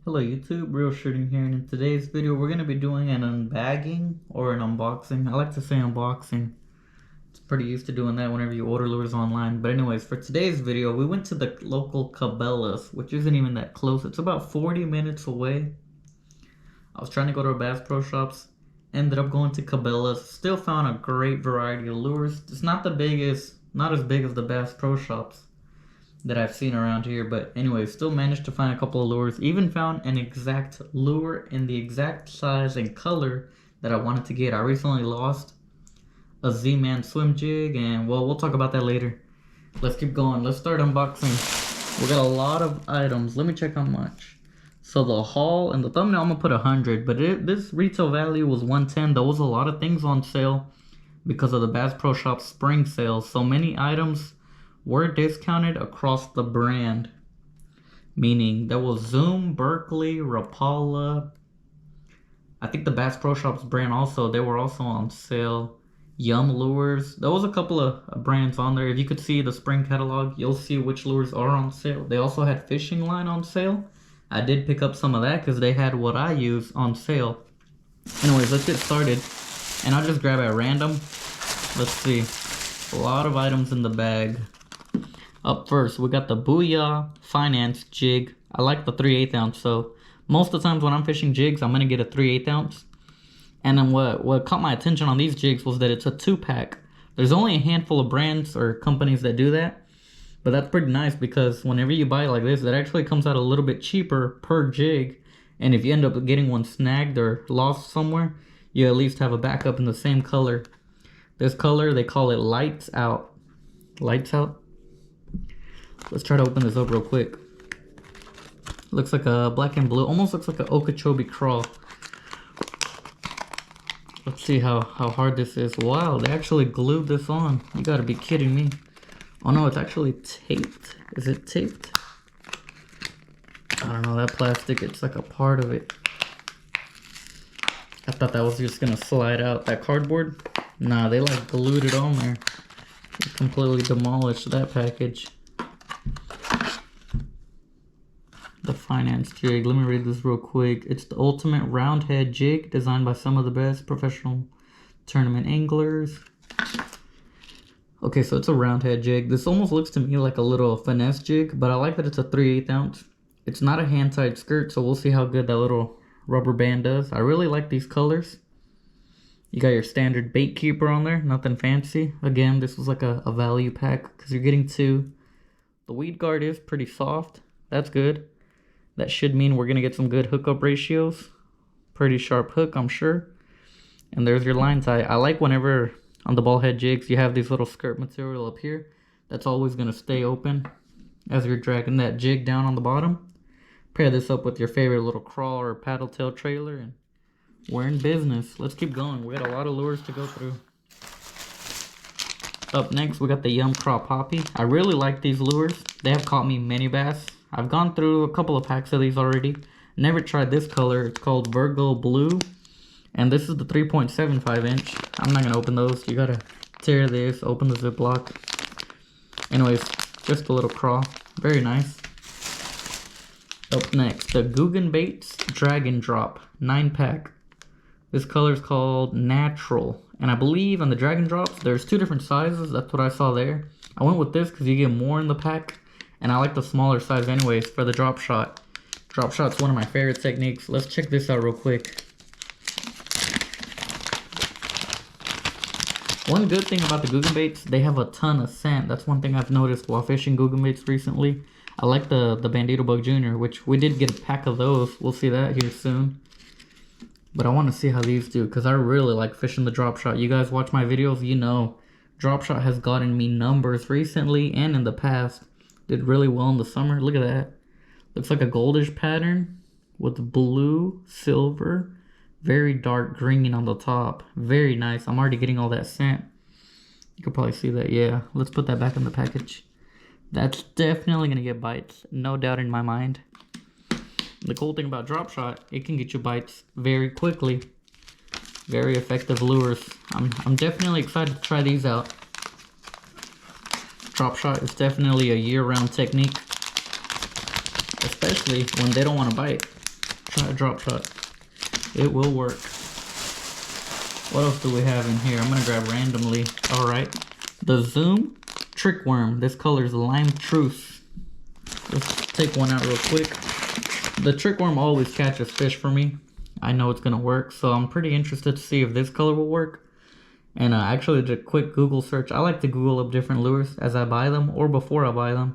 Hello YouTube, Real Shooting here, and in today's video we're going to be doing an unbagging or an unboxing. I like to say unboxing. It's pretty used to doing that whenever you order lures online. But anyways, for today's video we went to the local Cabelas, which isn't even that close. It's about 40 minutes away. I was trying to go to Bass Pro Shops, ended up going to Cabelas. Still found a great variety of lures. It's not the biggest, not as big as the Bass Pro Shops that I've seen around here, but anyway, still managed to find a couple of lures. Even found an exact lure in the exact size and color that I wanted to get. I recently lost a ZMan swim jig, and well, we'll talk about that later. Let's keep going. Let's start unboxing. We got a lot of items. Let me check how much. So the haul and the thumbnail, I'm gonna put 100, but this retail value was 110. There was a lot of things on sale because of the Bass Pro Shop spring sale. So many items were discounted across the brand, meaning there was Zoom, Berkeley, Rapala. I think the Bass Pro Shops brand also, they were also on sale. Yum Lures, there was a couple of brands on there. If you could see the spring catalog, you'll see which lures are on sale. They also had fishing line on sale. I did pick up some of that because they had what I use on sale. Anyways, let's get started, and I'll just grab at random. Let's see, a lot of items in the bag. Up first, we got the Booyah Finesse jig. I like the 3/8 ounce, so most of the times when I'm fishing jigs, I'm gonna get a 3/8 ounce. And then what caught my attention on these jigs was that it's a 2-pack. There's only a handful of brands or companies that do that, but that's pretty nice because whenever you buy it like this, it actually comes out a little bit cheaper per jig. And if you end up getting one snagged or lost somewhere, you at least have a backup in the same color. This color, they call it Lights Out. Lights Out? Let's try to open this up real quick. Looks like a black and blue, almost looks like an Okeechobee Craw. Let's see how hard this is. Wow, they actually glued this on. You gotta be kidding me. Oh no, it's actually taped. Is it taped? I don't know, that plastic, it's like a part of it. I thought that was just gonna slide out. That cardboard? Nah, they like glued it on there. They completely demolished that package. The Finesse jig. Let me read this real quick. It's the ultimate round head jig designed by some of the best professional tournament anglers. Okay, so it's a round head jig. This almost looks to me like a little finesse jig, but I like that it's a 3/8 ounce. It's not a hand-tied skirt, so we'll see how good that little rubber band does. I really like these colors. You got your standard bait keeper on there, nothing fancy. Again, this was like a value pack because you're getting two. The weed guard is pretty soft. That's good. That should mean we're going to get some good hookup ratios. Pretty sharp hook, I'm sure. And there's your line tie. I like whenever on the ball head jigs you have this little skirt material up here. That's always going to stay open as you're dragging that jig down on the bottom. Pair this up with your favorite little crawl or paddle tail trailer and we're in business. Let's keep going. We got a lot of lures to go through. Up next, we got the Yum Craw Poppy. I really like these lures. They have caught me many bass. I've gone through a couple of packs of these already. Never tried this color. It's called Virgo Blue. And this is the 3.75 inch. I'm not going to open those. You got to tear this, open the Ziploc. Anyways, just a little craw. Very nice. Up next, the Googan Baits Dragon Drop 9-pack. This color is called Natural. And I believe on the Dragon Drops, there's 2 different sizes. That's what I saw there. I went with this because you get more in the pack. And I like the smaller size anyways for the drop shot. Drop shot's one of my favorite techniques. Let's check this out real quick. One good thing about the Googan baits, they have a ton of scent. That's one thing I've noticed while fishing Googan baits recently. I like the Bandito Bug Jr., which we did get a pack of those. We'll see that here soon. But I want to see how these do because I really like fishing the drop shot. You guys watch my videos, you know drop shot has gotten me numbers recently and in the past. Did really well in the summer. Look at that. Looks like a goldish pattern with blue, silver, very dark green on the top. Very nice. I'm already getting all that scent. You can probably see that. Yeah, let's put that back in the package. That's definitely going to get bites. No doubt in my mind. The cool thing about drop shot, it can get you bites very quickly. Very effective lures. I'm definitely excited to try these out. Drop shot is definitely a year-round technique, especially when they don't want to bite. try a drop shot. It will work. What else do we have in here? I'm gonna grab randomly. All right, the Zoom Trick Worm. This color is Lime Truce. Let's take one out real quick. The Trick Worm always catches fish for me. I know it's gonna work, so I'm pretty interested to see if this color will work. And actually did a quick Google search. I like to Google up different lures as I buy them or before I buy them.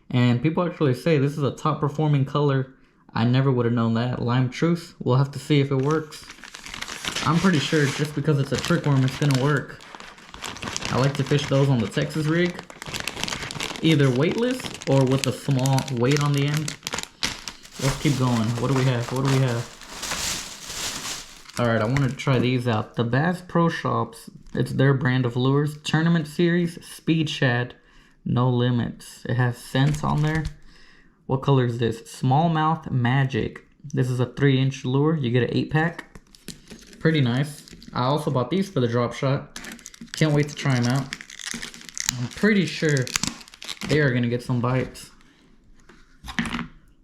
And people actually say this is a top performing color. I never would have known that. Lime Truce. We'll have to see if it works. I'm pretty sure just because it's a trick worm, it's gonna work. I like to fish those on the Texas rig, either weightless or with a small weight on the end. Let's keep going. What do we have? What do we have? All right, I wanted to try these out. The Bass Pro Shops, it's their brand of lures. Tournament Series, Speed Shad, no limits. It has scents on there. What color is this? Smallmouth Magic. This is a 3-inch lure. You get an 8-pack. Pretty nice. I also bought these for the drop shot. Can't wait to try them out. I'm pretty sure they are gonna get some bites.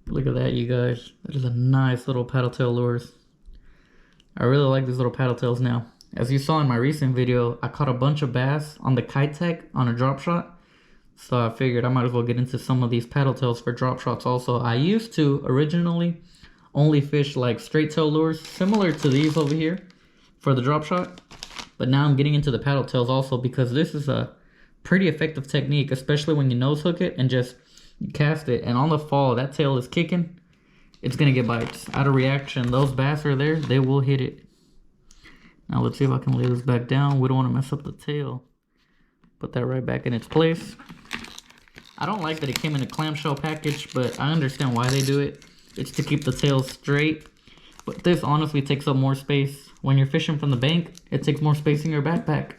Look at that, you guys. That is a nice little paddle tail lures. I really like these little paddle tails now. As you saw in my recent video, I caught a bunch of bass on the Kitech on a drop shot. So I figured I might as well get into some of these paddle tails for drop shots also. I used to originally only fish like straight tail lures, similar to these over here for the drop shot. But now I'm getting into the paddle tails also because this is a pretty effective technique, especially when you nose hook it and just cast it. And on the fall, that tail is kicking. It's gonna get bites. Out of reaction, those bass are there, they will hit it. Now let's see if I can lay this back down. We don't wanna mess up the tail. Put that right back in its place. I don't like that it came in a clamshell package, but I understand why they do it. It's to keep the tail straight. But this honestly takes up more space. When you're fishing from the bank, it takes more space in your backpack.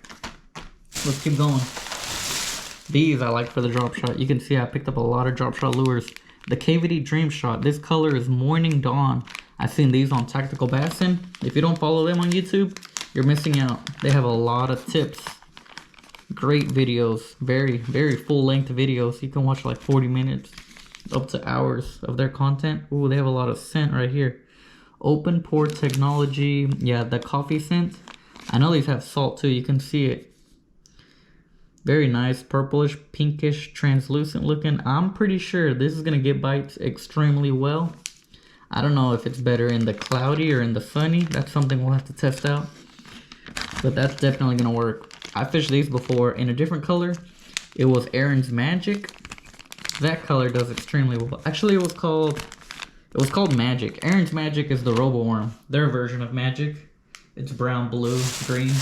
Let's keep going. These I like for the drop shot. You can see I picked up a lot of drop shot lures. The KVD Dreamshot. This color is Morning Dawn. I've seen these on Tactical Bassin. If you don't follow them on YouTube, you're missing out. They have a lot of tips. Great videos. Very, very full length videos. You can watch like 40 minutes up to hours of their content. Ooh, they have a lot of scent right here. Open Pour Technology. Yeah, the coffee scent. I know these have salt too. You can see it. Very nice. Purplish, pinkish, translucent looking. I'm pretty sure this is going to get bites extremely well. I don't know if it's better in the cloudy or in the sunny. That's something we'll have to test out. But that's definitely going to work. I fished these before in a different color. It was Aaron's Magic. That color does extremely well. Actually, it was called Magic. Aaron's Magic is the Robo Worm. Their version of Magic. It's brown, blue, green.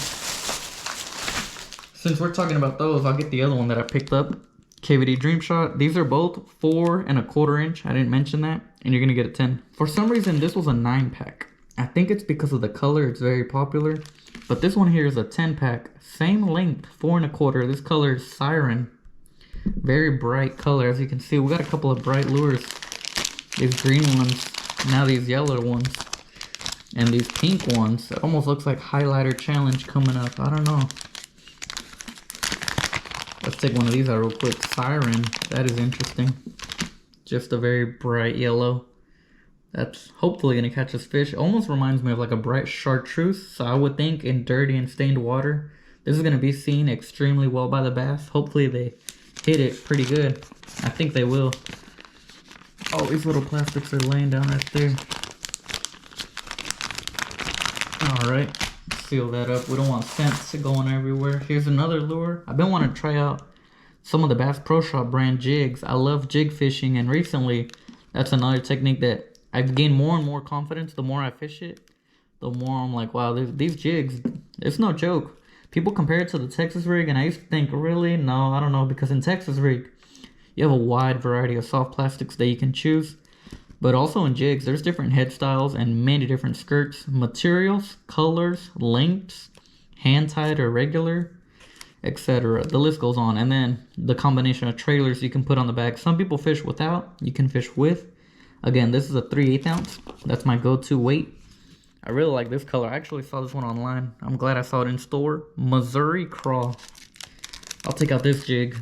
Since we're talking about those, I'll get the other one that I picked up. KVD Dreamshot. These are both 4 1/4 inch. I didn't mention that. And you're going to get a 10. For some reason, this was a 9-pack. I think it's because of the color. It's very popular. But this one here is a 10-pack. Same length, 4 1/4. This color is Siren. Very bright color. As you can see, we got a couple of bright lures. These green ones. Now these yellow ones. And these pink ones. It almost looks like highlighter challenge coming up. I don't know. Let's take one of these out real quick. Siren. That is interesting. Just a very bright yellow. That's hopefully going to catch us fish. Almost reminds me of like a bright chartreuse. So I would think in dirty and stained water, this is going to be seen extremely well by the bass. Hopefully they hit it pretty good. I think they will. Oh, these little plastics are laying down right there. Alright. Seal that up. We don't want scents going everywhere. Here's another lure. I've been wanting to try out some of the Bass Pro Shop brand jigs. I love jig fishing, and recently that's another technique that I've gained more and more confidence. The more I fish it, the more I'm like, wow, these jigs, it's no joke. People compare it to the Texas rig, and I used to think, really? No, I don't know, because in Texas rig, you have a wide variety of soft plastics that you can choose. But also in jigs, there's different head styles and many different skirts, materials, colors, lengths, hand-tied or regular, etc. The list goes on. And then the combination of trailers you can put on the back. Some people fish without, you can fish with. Again, this is a 3/8 ounce. That's my go-to weight. I really like this color. I actually saw this one online. I'm glad I saw it in store. Missouri Craw. I'll take out this jig.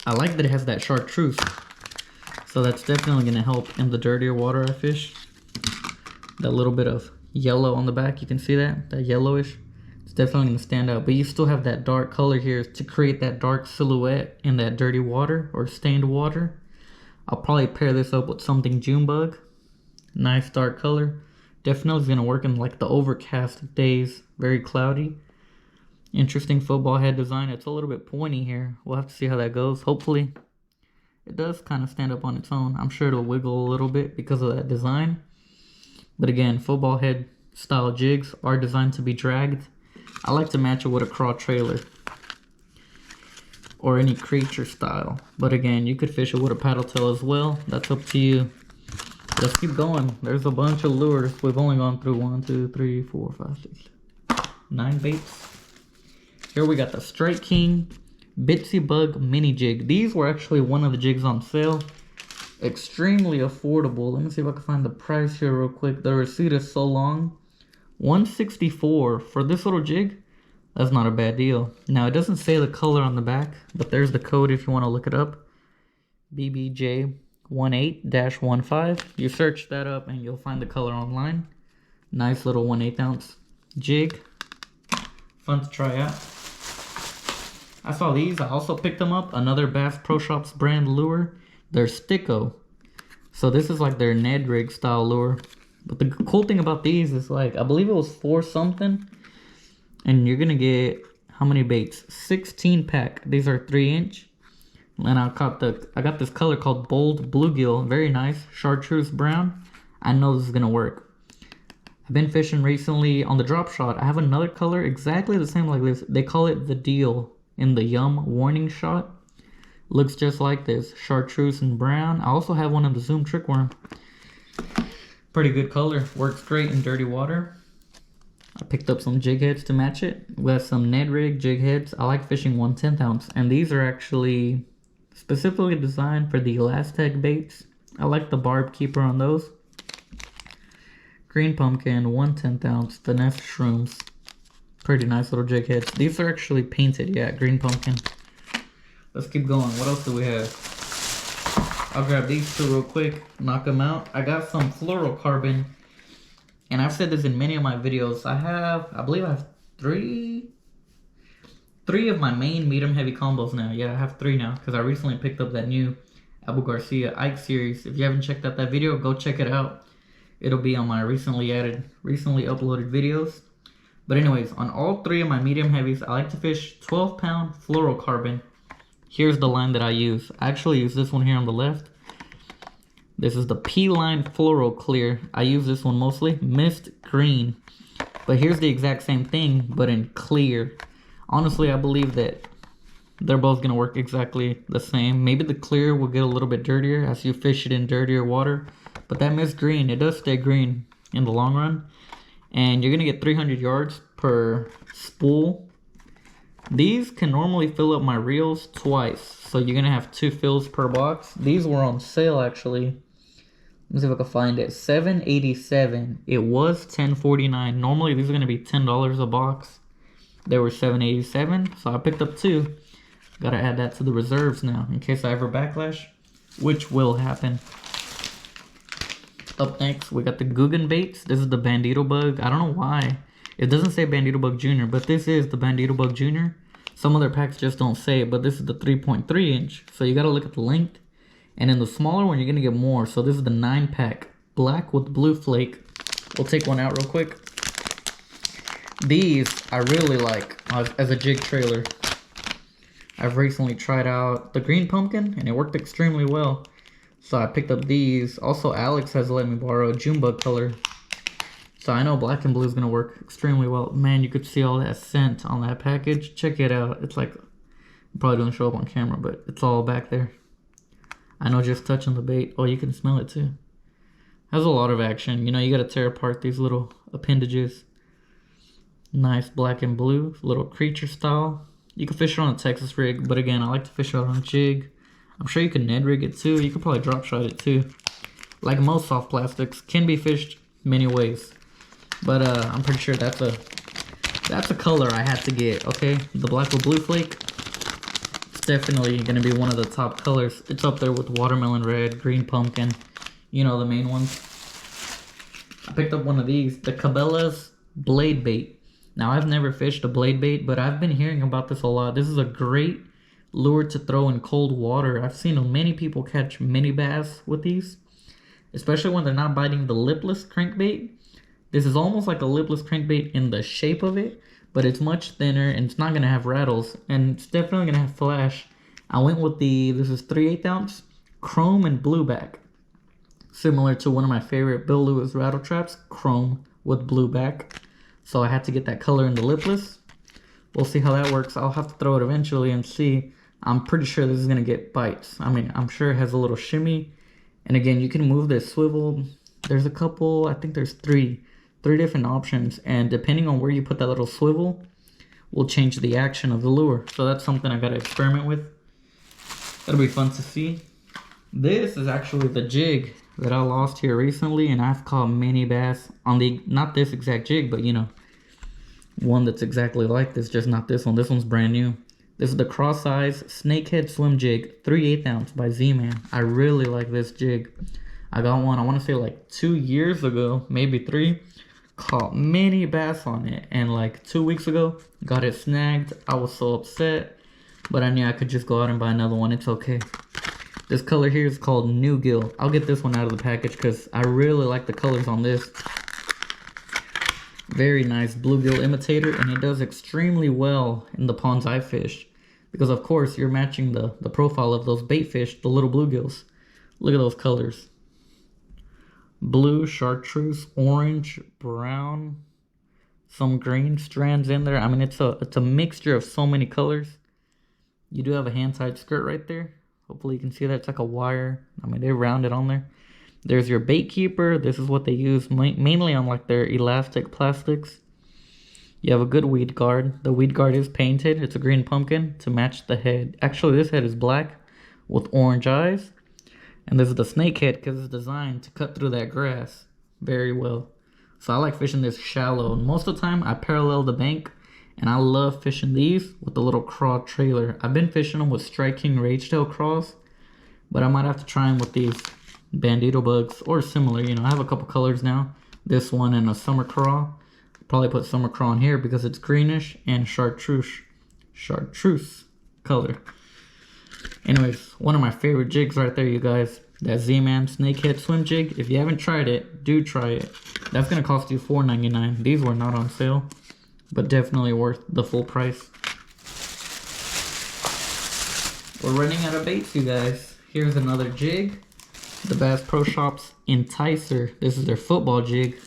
I like that it has that chartreuse. So that's definitely going to help in the dirtier water I fish. that little bit of yellow on the back. You can see that yellowish. It's definitely going to stand out, but you still have that dark color here to create that dark silhouette in that dirty water or stained water. I'll probably pair this up with something Junebug. Nice dark color. Definitely is going to work in like the overcast days, very cloudy. Interesting football head design. It's a little bit pointy here. We'll have to see how that goes. Hopefully it does kind of stand up on its own. I'm sure it'll wiggle a little bit because of that design. But again, football head style jigs are designed to be dragged. I like to match it with a Craw trailer or any creature style. But again, you could fish it with a paddle tail as well. That's up to you. Let's keep going. There's a bunch of lures. We've only gone through 1, 2, 3, 4, 5, 6, 9 baits. Here we got the Strike King Bitsy Bug Mini Jig. These were actually one of the jigs on sale. Extremely affordable. Let me see if I can find the price here real quick. The receipt is so long. $164 for this little jig. That's not a bad deal. Now it doesn't say the color on the back, but there's the code if you want to look it up. BBJ18-15. You search that up and you'll find the color online. Nice little 1/8 ounce jig. Fun to try out. I saw these. I also picked them up. Another Bass Pro Shops brand lure. They're Stiko. So this is like their Ned rig style lure. But the cool thing about these is like, I believe it was 4 something. And you're going to get, how many baits? 16 pack. These are 3-inch. And I got this color called Bold Bluegill. Very nice. Chartreuse brown. I know this is going to work. I've been fishing recently on the drop shot. I have another color exactly the same like this. They call it the Deal in the Yum warning shot. Looks just like this. Chartreuse and brown. I also have one in the Zoom Trick Worm. Pretty good color. Works great in dirty water. I picked up some jig heads to match it. We have some Ned rig jig heads. I like fishing 1/10 ounce. And these are actually specifically designed for the Elastec baits. I like the barb keeper on those. Green pumpkin, 1/10 ounce Finesse shrooms. Pretty nice little jig heads. These are actually painted, yeah, green pumpkin. Let's keep going. What else do we have? I'll grab these two real quick, knock them out. I got some Floral carbon, and I've said this in many of my videos. I believe I have three of my main medium heavy combos now. Yeah, I have 3 now because I recently picked up that new Abu Garcia Ike series. If you haven't checked out that video, go check it out. It'll be on my recently uploaded videos. But anyways, on all 3 of my medium heavies, I like to fish 12-pound Floral carbon. Here's the line that I use. I actually use this one here on the left. This is the P-Line Floral Clear. I use this one mostly. Mist Green. But here's the exact same thing, but in clear. Honestly, I believe that they're both going to work exactly the same. Maybe the clear will get a little bit dirtier as you fish it in dirtier water. But that Mist Green, it does stay green in the long run. And you're going to get 300 yards per spool. These can normally fill up my reels twice. So you're going to have 2 fills per box. These were on sale actually. Let me see if I can find it. $7.87. It was $10.49. Normally these are going to be $10 a box. They were $7.87. So I picked up 2. Got to add that to the reserves now in case I ever backlash, which will happen. Up next, we got the Googan baits. This is the Bandito Bug. I don't know why. It doesn't say Bandito Bug Junior, but this is the Bandito Bug Junior. Some other packs just don't say it, but this is the 3.3 inch. So you got to look at the length. And in the smaller one, you're going to get more. So this is the 9-pack. Black with blue flake. We'll take one out real quick. These I really like as a jig trailer. I've recently tried out the green pumpkin, and it worked extremely well. So I picked up these. Also, Alex has let me borrow a Junebug color. So I know black and blue is going to work extremely well. Man, you could see all that scent on that package. Check it out. It's like, it probably doesn't show up on camera, but it's all back there. I know just touching the bait. Oh, you can smell it too. Has a lot of action. You know, you got to tear apart these little appendages. Nice black and blue. Little creature style. You can fish it on a Texas rig, but again, I like to fish it on a jig. I'm sure you can Ned rig it too. You could probably drop shot it too. Like most soft plastics, can be fished many ways. But I'm pretty sure that's a color I had to get, okay? The black with blue flake. It's definitely gonna be one of the top colors. It's up there with watermelon red, green pumpkin. You know, the main ones. I picked up one of these, the Cabelas blade bait. Now I've never fished a blade bait, but I've been hearing about this a lot. This is a great lure to throw in cold water. I've seen many people catch mini bass with these, especially when they're not biting the lipless crankbait. This is almost like a lipless crankbait in the shape of it, but it's much thinner and it's not gonna have rattles, and it's definitely gonna have flash. I went with this is 3/8 ounce chrome and blueback, similar to one of my favorite Bill Lewis rattle traps, chrome with blueback. So I had to get that color in the lipless. We'll see how that works. I'll have to throw it eventually and see. I'm pretty sure this is gonna get bites. I mean, I'm sure it has a little shimmy. And again, you can move this swivel. There's a couple, I think there's three different options. And depending on where you put that little swivel, will change the action of the lure. So that's something I gotta experiment with. That'll be fun to see. This is actually the jig that I lost here recently, and I've caught many bass on not this exact jig, but you know, one that's exactly like this, just not this one. This one's brand new. This is the Craw size Snakehead swim jig, 3/8 ounce by ZMan. I really like this jig. I got one, I want to say like 2 years ago, maybe 3. Caught many bass on it, and like 2 weeks ago, got it snagged. I was so upset, but I knew I could just go out and buy another one. It's okay. This color here is called New Gill. I'll get this one out of the package because I really like the colors on this. Very nice bluegill imitator, and it does extremely well in the ponds I fish. Because of course, you're matching the profile of those bait fish, the little bluegills. Look at those colors. Blue, chartreuse, orange, brown, some green strands in there. I mean, it's a mixture of so many colors. You do have a hand-tied skirt right there. Hopefully you can see that. It's like a wire. I mean, they round it on there. There's your bait keeper. This is what they use mainly on like their elastic plastics. You have a good weed guard. The weed guard is painted. It's a green pumpkin to match the head. Actually, this head is black with orange eyes. And this is the snakehead because it's designed to cut through that grass very well. So I like fishing this shallow. Most of the time, I parallel the bank. And I love fishing these with the little craw trailer. I've been fishing them with Strike King Rage Tail craws, but I might have to try them with these bandito bugs or similar. You know, I have a couple colors now. This one and a summer craw. Probably put summer craw in here because it's greenish and chartreuse color. Anyways, one of my favorite jigs right there, you guys. That ZMan Snakehead swim jig. If you haven't tried it, do try it. That's gonna cost you $4.99. These were not on sale, but definitely worth the full price. We're running out of baits, you guys. Here's another jig. The Bass Pro Shop's Enticer. This is their football jig.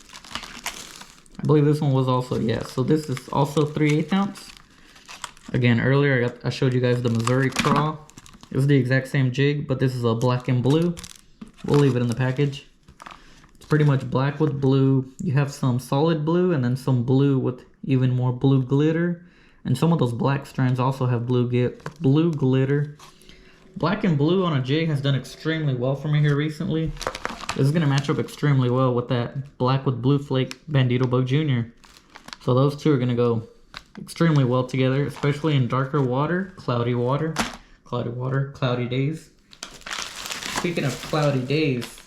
I believe this one was also, yeah. So this is also 3/8 ounce. Again, earlier I showed you guys the Missouri Craw. It was the exact same jig, but this is a black and blue. We'll leave it in the package. It's pretty much black with blue. You have some solid blue and then some blue with even more blue glitter. And some of those black strands also have blue glitter. Black and blue on a jig has done extremely well for me here recently. This is going to match up extremely well with that black with blue flake Bandito Bug Jr. So those two are going to go extremely well together, especially in darker water, cloudy days. Speaking of cloudy days,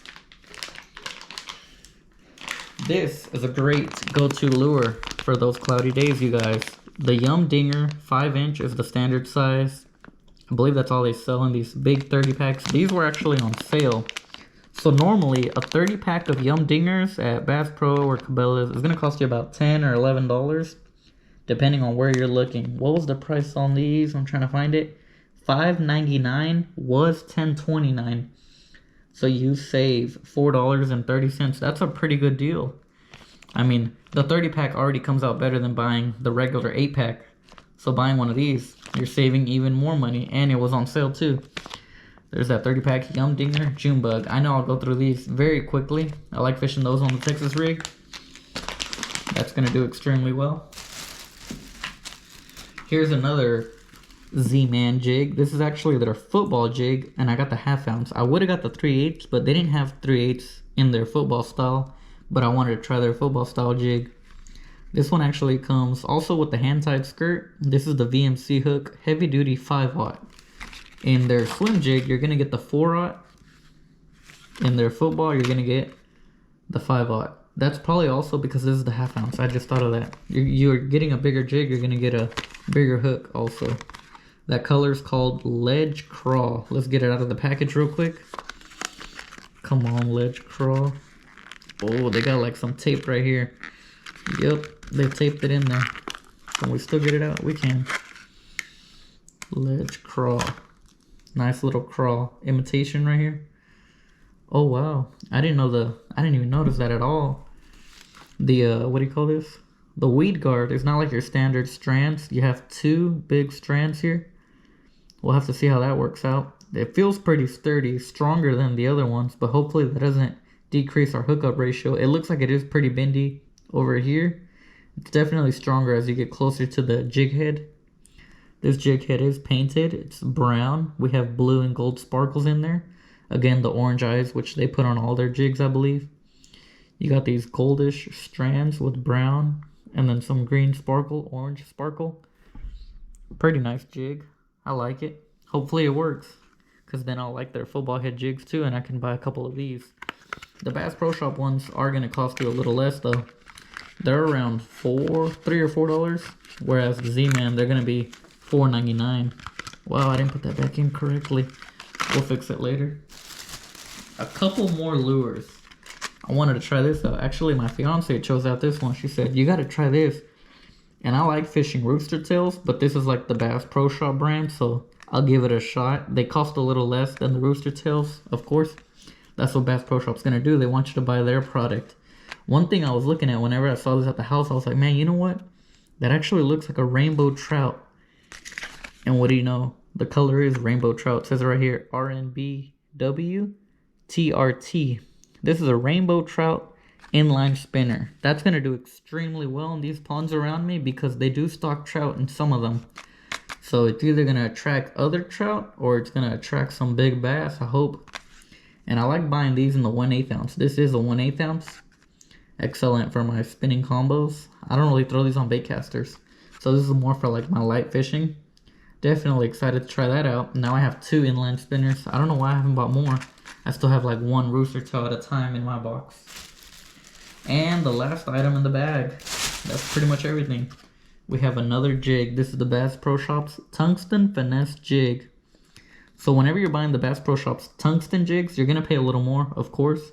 this is a great go-to lure for those cloudy days, you guys. The Yum Dinger 5" is the standard size. I believe that's all they sell in these big 30 packs. These were actually on sale. So normally a 30 pack of Yum Dingers at Bass Pro or Cabelas is going to cost you about $10 or $11, depending on where you're looking. What was the price on these? I'm trying to find it. $5.99 was $10.29. So you save $4.30. That's a pretty good deal. I mean, the 30 pack already comes out better than buying the regular 8 pack. So buying one of these, you're saving even more money, and it was on sale too. There's that 30 pack Yum Dinger June Bug. I know I'll go through these very quickly. I like fishing those on the Texas rig. That's gonna do extremely well. Here's another ZMan jig. This is actually their football jig, and I got the 1/2 ounce. I would have got the 3/8, but they didn't have 3/8 in their football style, but I wanted to try their football style jig. This one actually comes also with the hand-tied skirt. This is the VMC hook, heavy duty 5/0. In their swim jig, you're gonna get the 4/0. In their football, you're gonna get the 5/0. That's probably also because this is the 1/2 ounce. I just thought of that. You're getting a bigger jig, you're gonna get a bigger hook also. That color is called Ledge Craw. Let's get it out of the package real quick. Come on, Ledge Craw. Oh, they got like some tape right here. Yep, they taped it in there. Can we still get it out? We can. Ledge Craw. Nice little craw imitation right here. Oh wow, I didn't even notice that at all. The what do you call this? The weed guard is not like your standard strands. You have 2 big strands here. We'll have to see how that works out. It feels pretty sturdy, stronger than the other ones, but hopefully that doesn't decrease our hookup ratio. It looks like it is pretty bendy over here. It's definitely stronger as you get closer to the jig head. This jig head is painted. It's brown. We have blue and gold sparkles in there. Again, the orange eyes, which they put on all their jigs, I believe. You got these goldish strands with brown and then some green sparkle, orange sparkle. Pretty nice jig. I like it. Hopefully it works, because then I'll like their football head jigs too, and I can buy a couple of these. The Bass Pro Shop ones are going to cost you a little less though. They're around $3 or $4, whereas the ZMan, they're going to be $4.99. Wow, I didn't put that back in correctly. We'll fix it later. A couple more lures. I wanted to try this out. Actually, my fiance chose out this one. She said, you got to try this. And I like fishing rooster tails, but this is like the Bass Pro Shop brand, so I'll give it a shot. They cost a little less than the rooster tails, of course. That's what Bass Pro Shop's going to do. They want you to buy their product. One thing I was looking at whenever I saw this at the house, I was like, man, you know what? That actually looks like a rainbow trout. And what do you know? The color is rainbow trout. It says it right here, RNBW TRT. This is a rainbow trout inline spinner. That's going to do extremely well in these ponds around me because they do stock trout in some of them. So it's either going to attract other trout or it's going to attract some big bass, I hope. And I like buying these in the 1/8 ounce. This is a 1/8 ounce. Excellent for my spinning combos. I don't really throw these on bait casters, so this is more for like my light fishing. Definitely excited to try that out. Now I have 2 inline spinners. I don't know why I haven't bought more. I still have like 1 rooster tail at a time in my box. And the last item in the bag. That's pretty much everything. We have another jig. This is the Bass Pro Shop's Tungsten Finesse Jig. So whenever you're buying the Bass Pro Shop's tungsten jigs, you're going to pay a little more, of course.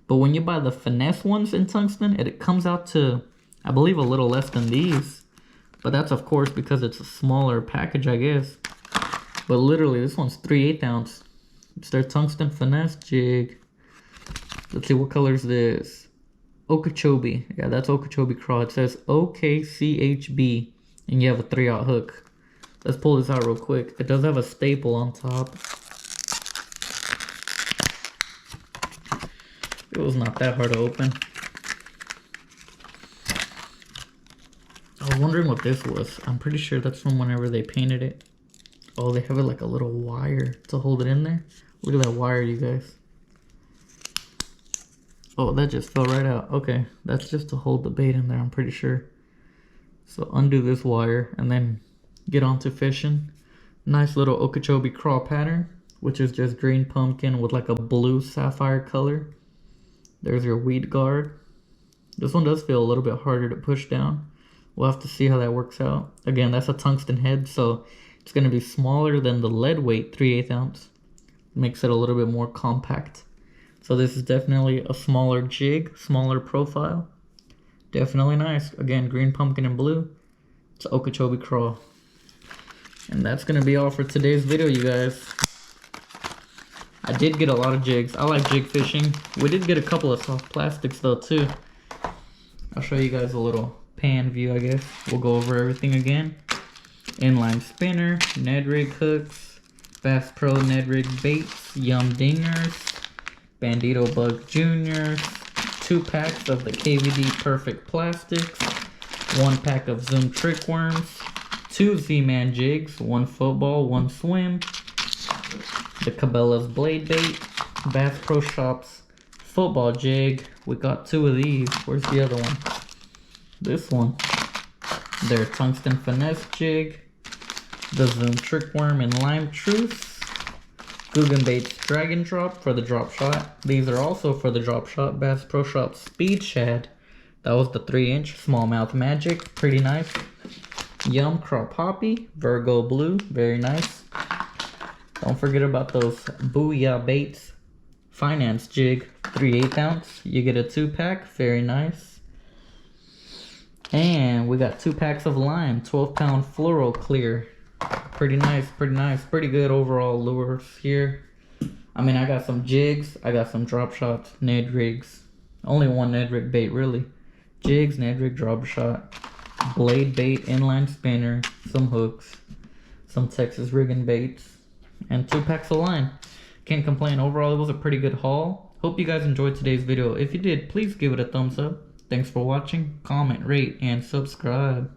But when you buy the Finesse ones in tungsten, it comes out to, I believe, a little less than these. But that's, of course, because it's a smaller package, I guess. But literally, this one's 3/8 ounce. It's their Tungsten Finesse Jig. Let's see, what color is this? Okeechobee. Yeah, that's Okeechobee Craw. It says OKCHB. And you have a 3/0 hook. Let's pull this out real quick. It does have a staple on top. It was not that hard to open. I was wondering what this was. I'm pretty sure that's from whenever they painted it. Oh, they have it like a little wire to hold it in there. Look at that wire, you guys. Oh, that just fell right out. Okay, that's just to hold the bait in there, I'm pretty sure. So undo this wire and then get on to fishing. Nice little Okeechobee Craw pattern, which is just green pumpkin with like a blue sapphire color. There's your weed guard. This one does feel a little bit harder to push down. We'll have to see how that works out. Again, that's a tungsten head, so it's going to be smaller than the lead weight 3/8 ounce. Makes it a little bit more compact. So this is definitely a smaller jig, smaller profile. Definitely nice. Again, green pumpkin and blue. It's Okeechobee Craw. And that's going to be all for today's video, you guys. I did get a lot of jigs. I like jig fishing. We did get a couple of soft plastics though too. I'll show you guys a little pan view, I guess. We'll go over everything again. Inline spinner, Ned rig hooks, Bass Pro Ned rig baits, Yum dingers, Bandito Bug Juniors, 2 packs of the KVD Perfect plastics, 1 pack of Zoom trick worms, 2 ZMan jigs, 1 football, 1 swim, the Cabelas blade bait, Bass Pro Shop's football jig. We got 2 of these. Where's the other one? This one. Their Tungsten Finesse Jig, the Zoom trick worm and lime truce, Googan bait's dragon drop for the drop shot. These are also for the drop shot. Bass Pro Shop speed shad That was the 3-inch smallmouth magic, pretty nice. Yum Craw Poppy, Virgo Blue, very nice. Don't forget about those Booyah Baits Finance Jig, 3/8 ounce. You get a 2-pack, very nice. And we got 2 packs of lime, 12-pound Floral clear. Pretty nice, pretty good overall lures here. I mean, I got some jigs, I got some drop shots, Ned rigs. Only one Ned rig bait really. Jigs, Ned rig, drop shot, blade bait, inline spinner, some hooks, some Texas rigging baits, and 2 packs of line. Can't complain. Overall, it was a pretty good haul. Hope you guys enjoyed today's video. If you did, please give it a thumbs up. Thanks for watching. Comment, rate, and subscribe.